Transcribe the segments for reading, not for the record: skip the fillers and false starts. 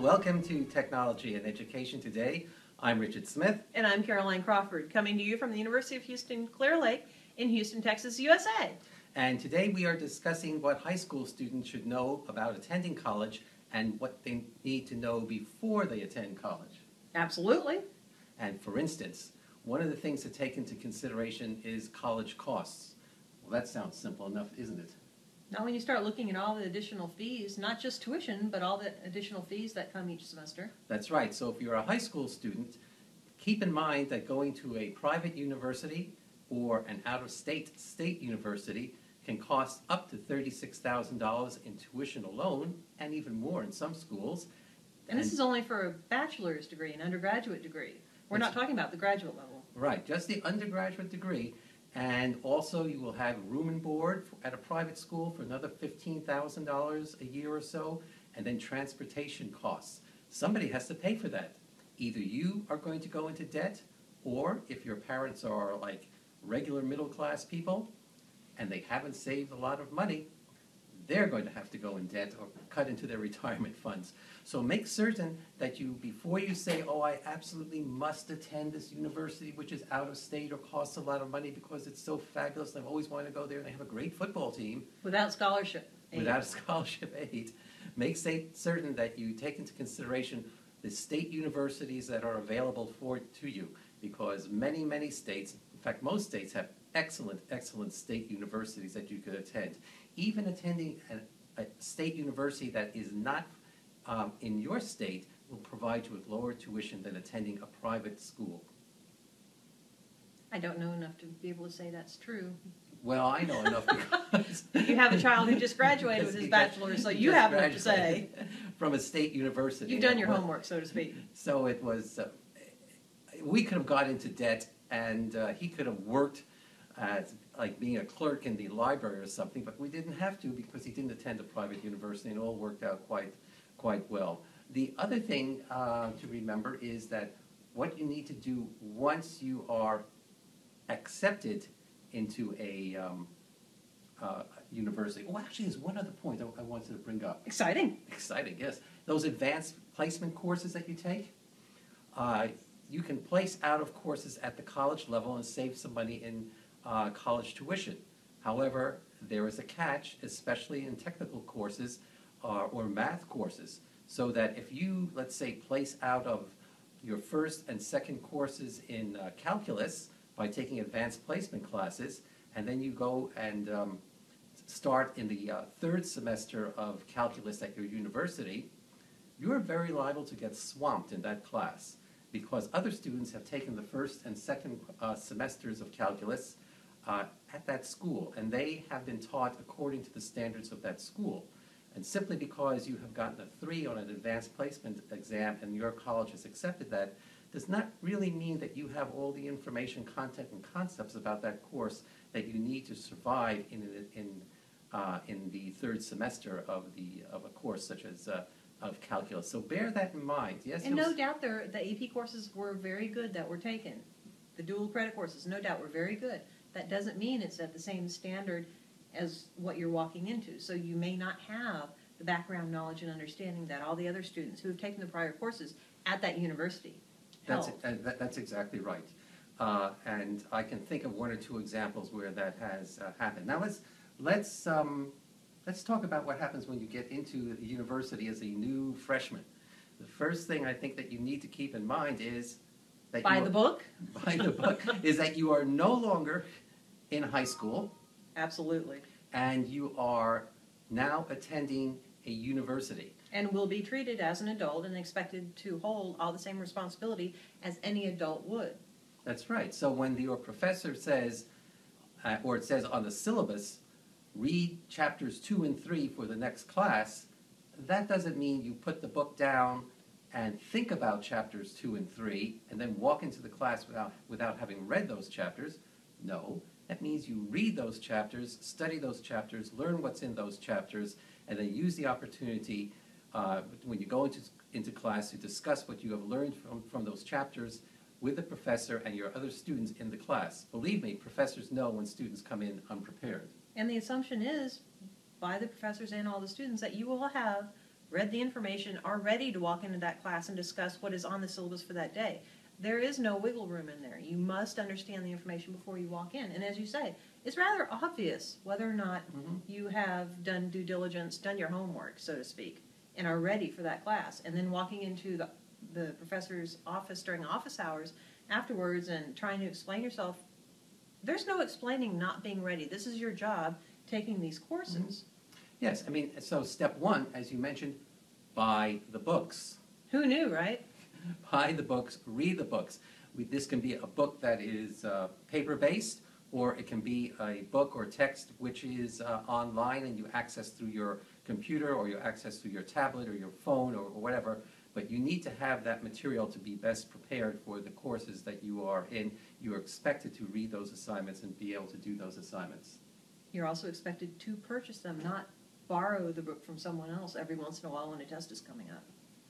welcome to Technology and Education Today. I'm Richard Smith. And I'm Caroline Crawford, coming to you from the University of Houston Clear Lake in Houston, Texas, USA. And today we are discussing what high school students should know about attending college and what they need to know before they attend college. Absolutely. And for instance, one of the things to take into consideration is college costs. Well, that sounds simple enough, isn't it? Now when you start looking at all the additional fees, not just tuition, but all the additional fees that come each semester. That's right. So if you're a high school student, keep in mind that going to a private university or an out-of-state state university can cost up to $36,000 in tuition alone, and even more in some schools. And this is only for a bachelor's degree, an undergraduate degree. We're not talking about the graduate level. Right, just the undergraduate degree. And also you will have room and board at a private school for another $15,000 a year or so, and then transportation costs. Somebody has to pay for that. Either you are going to go into debt, or if your parents are like regular middle-class people and they haven't saved a lot of money, they're going to have to go in debt or cut into their retirement funds. So make certain that you, before you say, oh, I absolutely must attend this university which is out of state or costs a lot of money because it's so fabulous and I've always wanted to go there and they have a great football team. Without scholarship aid. Without scholarship aid. Make certain that you take into consideration the state universities that are available to you, because many, many states, in fact most states, have excellent state universities that you could attend. Even attending a state university that is not in your state will provide you with lower tuition than attending a private school. I don't know enough to be able to say that's true. Well, I know enough because... You have a child who just graduated with his bachelor's, so you have enough to say. From a state university. You've done your homework, so to speak. So it was, we could have got into debt, and he could have worked like being a clerk in the library or something, but we didn't have to because he didn't attend a private university, and it all worked out quite well. The other thing to remember is that what you need to do once you are accepted into a university. Oh, actually, there's one other point I wanted to bring up. Exciting. Exciting, yes. Those advanced placement courses that you take, you can place out of courses at the college level and save some money in college tuition. However, there is a catch, especially in technical courses or math courses, so that if you, let's say, place out of your first and second courses in calculus by taking advanced placement classes, and then you go and start in the third semester of calculus at your university, you're very liable to get swamped in that class because other students have taken the first and second semesters of calculus at that school, and they have been taught according to the standards of that school. And simply because you have gotten a 3 on an advanced placement exam and your college has accepted that, does not really mean that you have all the information, content, and concepts about that course that you need to survive in the third semester of a course such as of calculus. So bear that in mind. Yes. And no doubt the AP courses were very good that were taken. The dual credit courses, no doubt, were very good. That doesn't mean it's at the same standard as what you're walking into. So you may not have the background knowledge and understanding that all the other students who have taken the prior courses at that university held. That's exactly right. And I can think of one or two examples where that has happened. Now let's talk about what happens when you get into the university as a new freshman. The first thing I think that you need to keep in mind is that Buy the book is that you are no longer in high school. Absolutely. And you are now attending a university. And will be treated as an adult and expected to hold all the same responsibility as any adult would. That's right. So when your professor says, or it says on the syllabus, read chapters 2 and 3 for the next class, that doesn't mean you put the book down and think about chapters 2 and 3 and then walk into the class without having read those chapters. No, that means you read those chapters, study those chapters, learn what's in those chapters, and then use the opportunity when you go into class to discuss what you have learned from those chapters with the professor and your other students in the class. Believe me, professors know when students come in unprepared. And the assumption is, by the professors and all the students, that you will have read the information, are ready to walk into that class and discuss what is on the syllabus for that day. There is no wiggle room in there. You must understand the information before you walk in. And as you say, it's rather obvious whether or not you have done due diligence, done your homework, so to speak, and are ready for that class. And then walking into the professor's office during office hours afterwards and trying to explain yourself, there's no explaining not being ready. This is your job, taking these courses. Yes, I mean, so step one, as you mentioned, buy the books. Who knew, right? Buy the books, read the books. This can be a book that is paper-based, or it can be a book or text which is online and you access through your computer or you access through your tablet or your phone or whatever. But you need to have that material to be best prepared for the courses that you are in. You are expected to read those assignments and be able to do those assignments. You're also expected to purchase them, not borrow the book from someone else every once in a while when a test is coming up.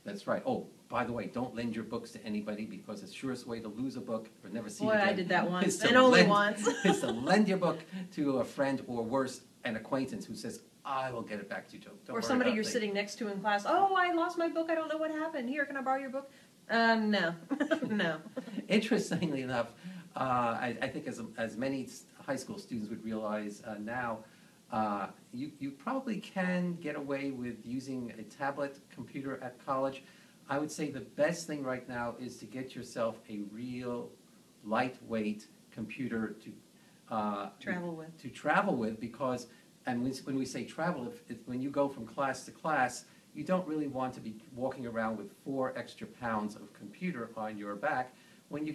That's right. Oh, by the way, don't lend your books to anybody, because the surest way to lose a book or never see it Boy, again I did that once, is to and only lend- once. is to lend your book to a friend, or worse, an acquaintance who says, I will get it back to you. Don't Or worry somebody about you're me." sitting next to in class, oh, I lost my book, I don't know what happened. Here, can I borrow your book? No. No. Interestingly enough, I think as many high school students would realize now, you probably can get away with using a tablet computer at college. I would say the best thing right now is to get yourself a real lightweight computer to travel with, because, and when we say travel, when you go from class to class, you don't really want to be walking around with 4 extra pounds of computer on your back when you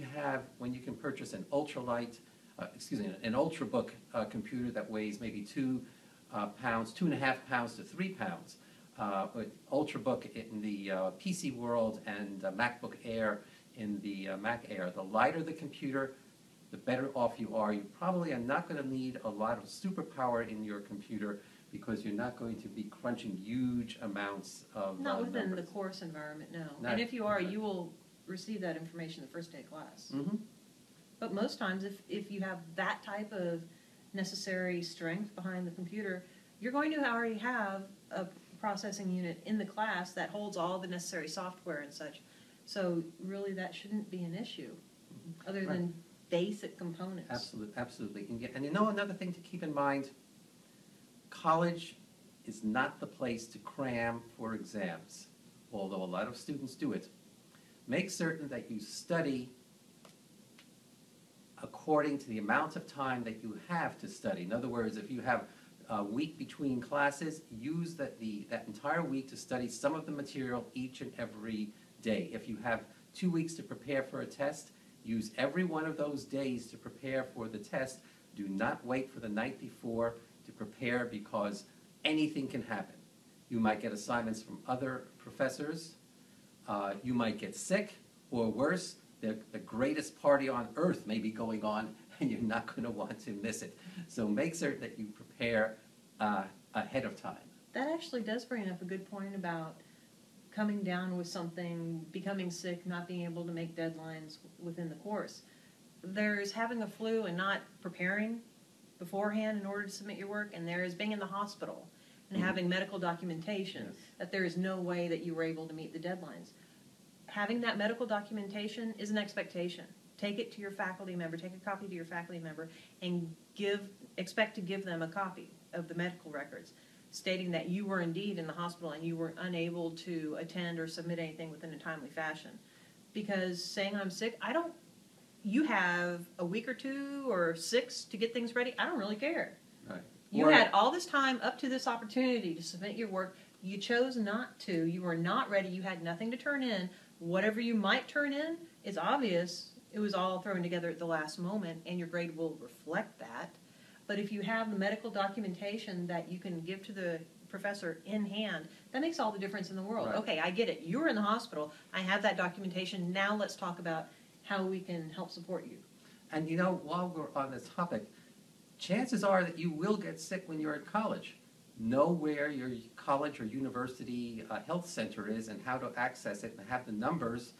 can purchase an ultralight, an ultrabook computer that weighs maybe 2 pounds, 2.5 pounds to 3 pounds. Ultrabook in the PC world and MacBook Air in the Mac Air. The lighter the computer, the better off you are. You probably are not going to need a lot of superpower in your computer, because you're not going to be crunching huge amounts of Not within numbers. the course environment, no. Not- And if you are, you will receive that information the first day of class. Mm-hmm. But most times, if you have that type of necessary strength behind the computer, you're going to already have a processing unit in the class that holds all the necessary software and such. So really, that shouldn't be an issue, other than basic components. Absolutely. And you know, another thing to keep in mind, college is not the place to cram for exams, although a lot of students do it. Make certain that you study according to the amount of time that you have to study. In other words, if you have a week between classes, use that entire week to study some of the material each and every day. If you have 2 weeks to prepare for a test, use every one of those days to prepare for the test. Do not wait for the night before to prepare, because anything can happen. You might get assignments from other professors, you might get sick, or worse, the greatest party on earth may be going on, and you're not going to want to miss it. So make certain that you prepare ahead of time. That actually does bring up a good point about coming down with something, becoming sick, not being able to make deadlines within the course. There's having a flu and not preparing beforehand in order to submit your work, and there is being in the hospital and having medical documentation that there is no way that you were able to meet the deadlines. Having that medical documentation is an expectation. Take it to your faculty member, take a copy to your faculty member, and expect to give them a copy of the medical records, stating that you were indeed in the hospital and you were unable to attend or submit anything within a timely fashion. Because saying I'm sick, you have a week or 2 or 6 to get things ready, I don't really care. Right. You had all this time up to this opportunity to submit your work. You chose not to. You were not ready. You had nothing to turn in. Whatever you might turn in is obvious. It was all thrown together at the last moment, and your grade will reflect that. But if you have the medical documentation that you can give to the professor in hand, that makes all the difference in the world. Right. Okay, I get it. You were in the hospital. I have that documentation. Now let's talk about how we can help support you. And you know, while we're on this topic, chances are that you will get sick when you're at college. Know where your college or university health center is and how to access it, and have the numbers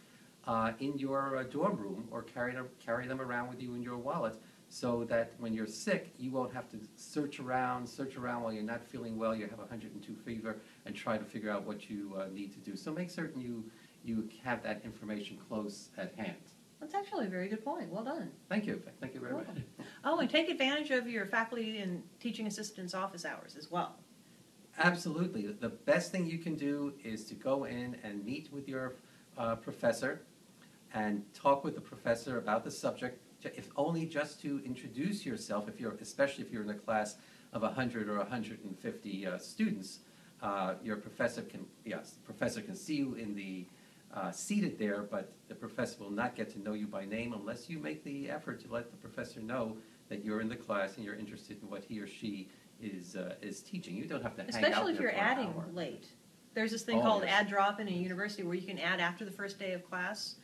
in your dorm room, or carry them around with you in your wallet, so that when you're sick, you won't have to search around while you're not feeling well, you have 102 fever, and try to figure out what you need to do. So make certain you have that information close at hand. That's actually a very good point. Well done. Thank you. Thank you very much. Oh, and take advantage of your faculty and teaching assistants' office hours as well. Absolutely. The best thing you can do is to go in and meet with your professor and talk with the professor about the subject, if only just to introduce yourself, especially if you're in a class of 100 or 150 students. Your professor can see you in the seated there, but the professor will not get to know you by name unless you make the effort to let the professor know that you're in the class and you're interested in what he or she is teaching. You don't have to hang out there Especially if you're for an adding hour. late. There's this thing called add drop in a university where you can add after the first day of class,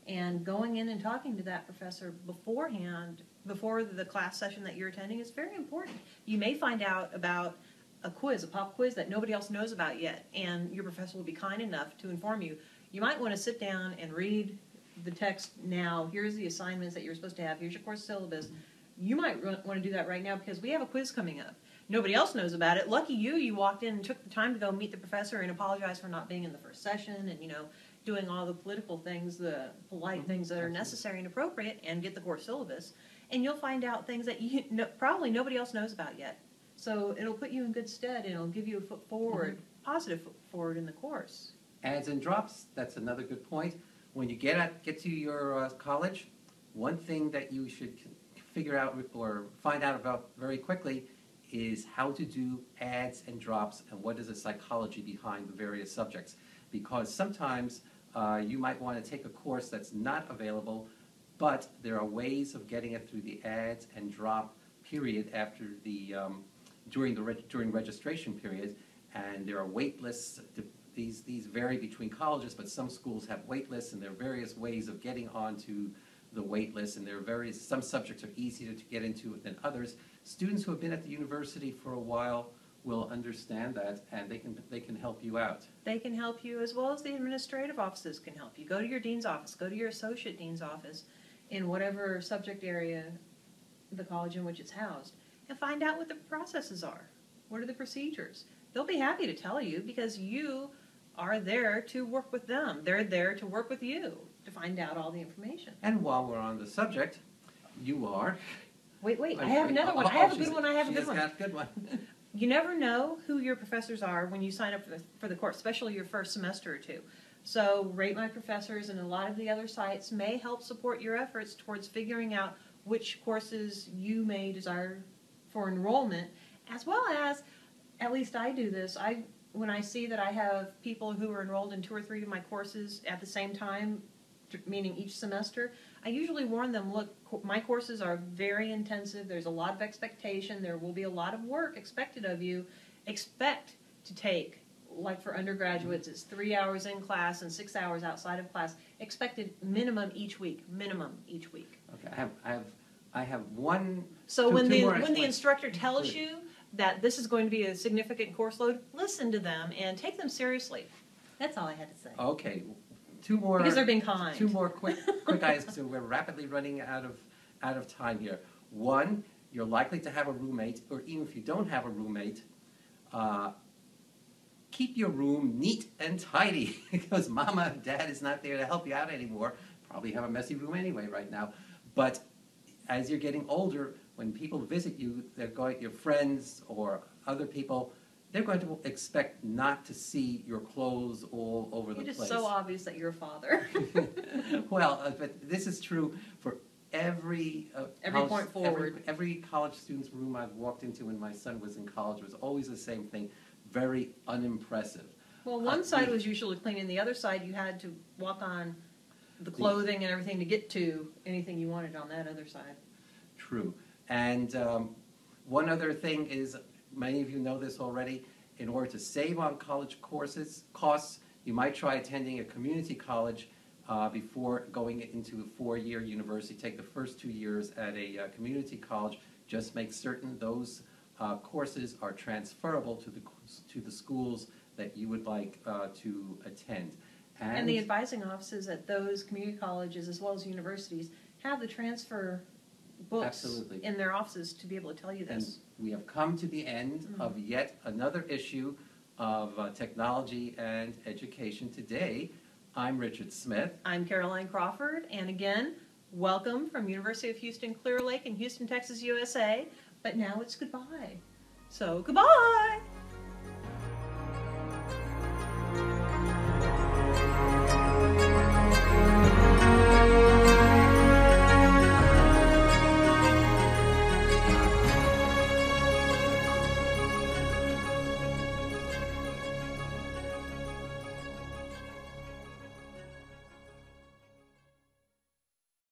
and going in and talking to that professor beforehand, before the class session that you're attending, is very important. You may find out about a quiz, a pop quiz that nobody else knows about yet, and your professor will be kind enough to inform you. You might want to sit down and read the text now. Here's the assignments that you're supposed to have. Here's your course syllabus. You might want to do that right now because we have a quiz coming up. Nobody else knows about it. Lucky you, you walked in and took the time to go meet the professor and apologize for not being in the first session and, doing all the political things, the polite things that are necessary and appropriate, and get the course syllabus. And you'll find out things that probably nobody else knows about yet. So it'll put you in good stead, and it'll give you a foot forward, positive foot forward in the course. Adds and drops, that's another good point. When you get to your college, one thing that you should figure out or find out about very quickly is how to do adds and drops and what is the psychology behind the various subjects. Because sometimes you might want to take a course that's not available, but there are ways of getting it through the adds and drop period after during registration period, and there are wait lists. These vary between colleges, but some schools have wait lists, and there are various ways of getting onto the wait list, and there are some subjects are easier to get into than others. Students who have been at the university for a while will understand that, and they can help you out. They can help you, as well as the administrative offices can help you. Go to your dean's office, go to your associate dean's office in whatever subject area, the college in which it's housed, and find out what the processes are. What are the procedures? They'll be happy to tell you because you are there to work with them. They're there to work with you to find out all the information. And while we're on the subject, you are... Wait, I have another one. I have a good one. She's got a good one. You never know who your professors are when you sign up for the course, especially your first semester or two. So Rate My Professors and a lot of the other sites may help support your efforts towards figuring out which courses you may desire for enrollment, as well as, at least I do this, when I see that I have people who are enrolled in 2 or 3 of my courses at the same time, meaning each semester, I usually warn them, look, my courses are very intensive, there's a lot of expectation, there will be a lot of work expected of you. Expect to take, like for undergraduates, it's 3 hours in class and 6 hours outside of class, expected minimum each week. Okay, I have one... So when the instructor tells you that this is going to be a significant course load, listen to them and take them seriously. That's all I had to say. Okay. 2 more, because they're being kind. 2 more quick items, so we're rapidly running out of time here. 1, you're likely to have a roommate, or even if you don't have a roommate, keep your room neat and tidy because mama and dad is not there to help you out anymore. Probably have a messy room anyway right now. But as you're getting older, when people visit you, your friends or other people, they're going to expect not to see your clothes all over the place. It is so obvious that you're a father. Well, but this is true for every point forward. Every college student's room I've walked into when my son was in college was always the same thing, very unimpressive. Well, one side was usually clean, and the other side you had to walk on the clothing and everything to get to anything you wanted on that other side. True. And one other thing is, many of you know this already, in order to save on college costs, you might try attending a community college before going into a 4-year university. Take the first 2 years at a community college. Just make certain those courses are transferable to the schools that you would like to attend. And the advising offices at those community colleges as well as universities have the transfer books Absolutely. in their offices to be able to tell you And this. we have come to the end of yet another issue of technology and education today. I'm Richard Smith. I'm Caroline Crawford, and again, welcome from University of Houston Clear Lake in Houston, Texas, USA. But now it's goodbye. So goodbye!